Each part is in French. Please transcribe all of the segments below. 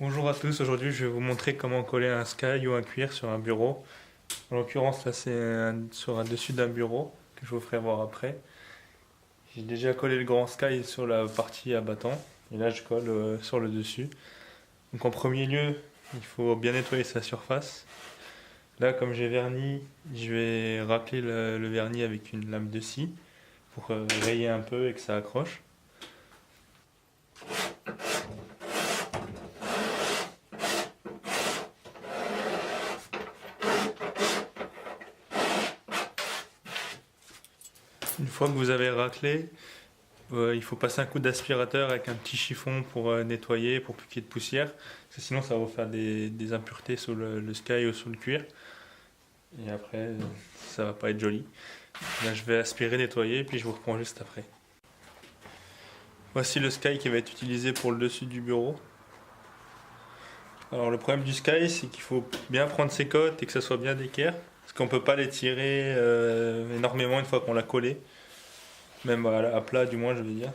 Bonjour à tous, aujourd'hui je vais vous montrer comment coller un sky ou un cuir sur un bureau. En l'occurrence là c'est sur un dessus d'un bureau que je vous ferai voir après. J'ai déjà collé le grand sky sur la partie abattant et là je colle sur le dessus. Donc en premier lieu il faut bien nettoyer sa surface. Là comme j'ai verni, je vais racler le vernis avec une lame de scie pour rayer un peu et que ça accroche. Une fois que vous avez raclé, il faut passer un coup d'aspirateur avec un petit chiffon pour nettoyer, pour plus qu'il y ait de poussière. Parce que sinon, ça va vous faire des impuretés sur le sky ou sur le cuir. Et après, ça va pas être joli. Là, je vais aspirer, nettoyer, puis je vous reprends juste après. Voici le sky qui va être utilisé pour le dessus du bureau. Alors, le problème du sky, c'est qu'il faut bien prendre ses côtes et que ça soit bien d'équerre. Parce qu'on peut pas les tirer énormément une fois qu'on l'a collé. Même à plat, du moins, je veux dire.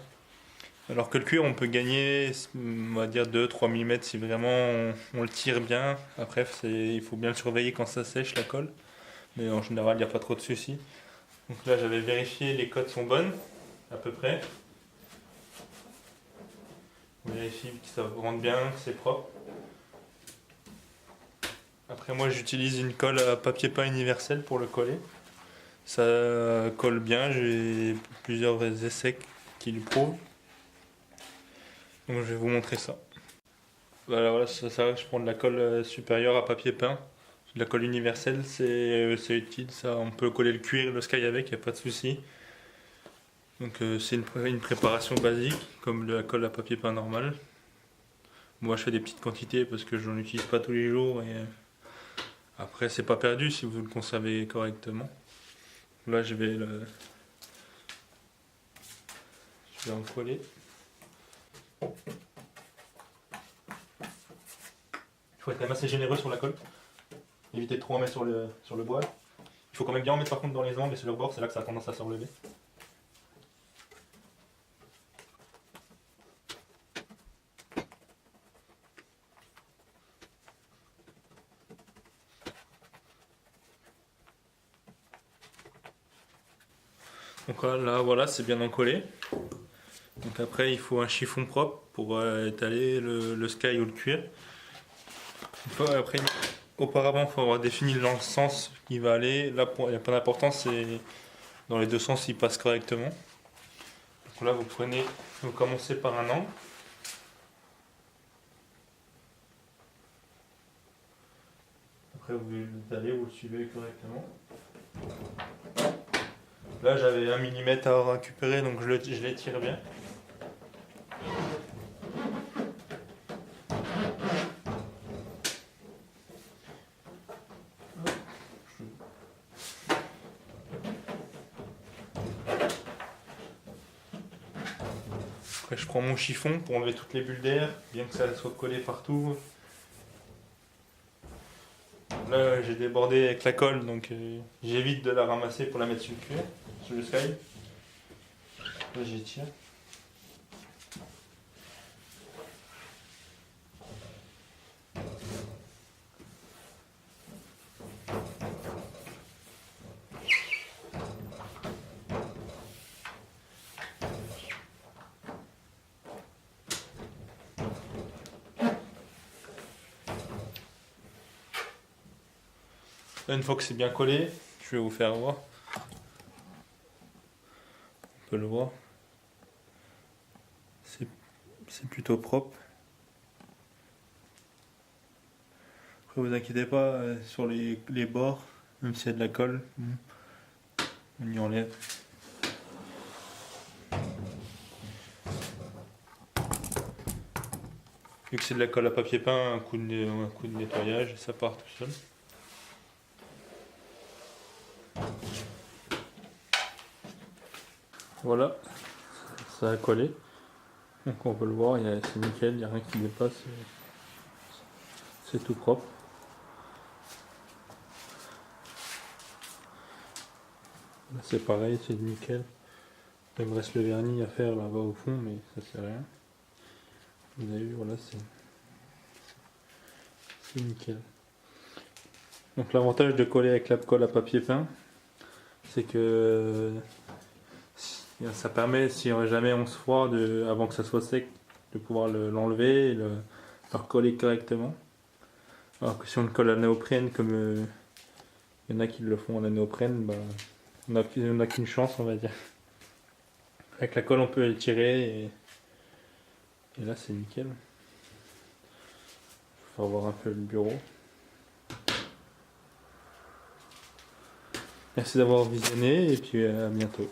Alors que le cuir, on peut gagner, on va dire 2-3 mm si vraiment on le tire bien. Après, il faut bien le surveiller quand ça sèche la colle. Mais en général, il n'y a pas trop de soucis. Donc là, j'avais vérifié, les cotes sont bonnes, à peu près. On vérifie que ça rentre bien, que c'est propre. Après, moi, j'utilise une colle à papier peint universel pour le coller. Ça colle bien, j'ai plusieurs essais qui le prouvent. Donc je vais vous montrer ça. Voilà, ça, je prends de la colle supérieure à papier peint. De la colle universelle, c'est utile, ça, on peut coller le cuir, le sky avec, il n'y a pas de souci. Donc c'est une préparation basique, comme de la colle à papier peint normale. Moi je fais des petites quantités parce que je n'en utilise pas tous les jours et après c'est pas perdu si vous le conservez correctement. Là je vais en coller. Il faut être quand même assez généreux sur la colle. Évitez de trop en mettre sur le bois. Il faut quand même bien en mettre par contre dans les angles et sur le bord, c'est là que ça a tendance à se relever. Donc là voilà, c'est bien encollé. Donc après il faut un chiffon propre pour étaler le sky ou le cuir. Après, auparavant il faut avoir défini le sens qui va aller. Là il n'y a pas d'importance, c'est dans les deux sens il passe correctement. Donc là vous commencez par un angle. Après vous l'étalez, vous le suivez correctement. Là j'avais 1 mm à récupérer donc je l'étire bien. Après je prends mon chiffon pour enlever toutes les bulles d'air, bien que ça soit collé partout. Là j'ai débordé avec la colle donc j'évite de la ramasser pour la mettre sur le cuir, sur le sky. Là j'étire. Là, une fois que c'est bien collé, je vais vous faire voir. On peut le voir. C'est plutôt propre. Après vous inquiétez pas, sur les bords, même s'il y a de la colle, on y enlève. Vu que c'est de la colle à papier peint, un coup de nettoyage et ça part tout seul. Voilà, ça a collé. Donc on peut le voir, c'est nickel, il n'y a rien qui dépasse. C'est tout propre. Là c'est pareil, c'est nickel. Il me reste le vernis à faire là-bas au fond, mais ça c'est rien. Vous avez vu, voilà, c'est c'est nickel. Donc l'avantage de coller avec la colle à papier peint, c'est que ça permet, si jamais on se froid, avant que ça soit sec, de pouvoir l'enlever et le recoller correctement. Alors que si on le colle à la néoprène, comme il y en a qui le font à la néoprène, bah, on n'a qu'une chance, on va dire. Avec la colle, on peut l'étirer et là, c'est nickel. Je vais revoir un peu le bureau. Merci d'avoir visionné et puis à bientôt.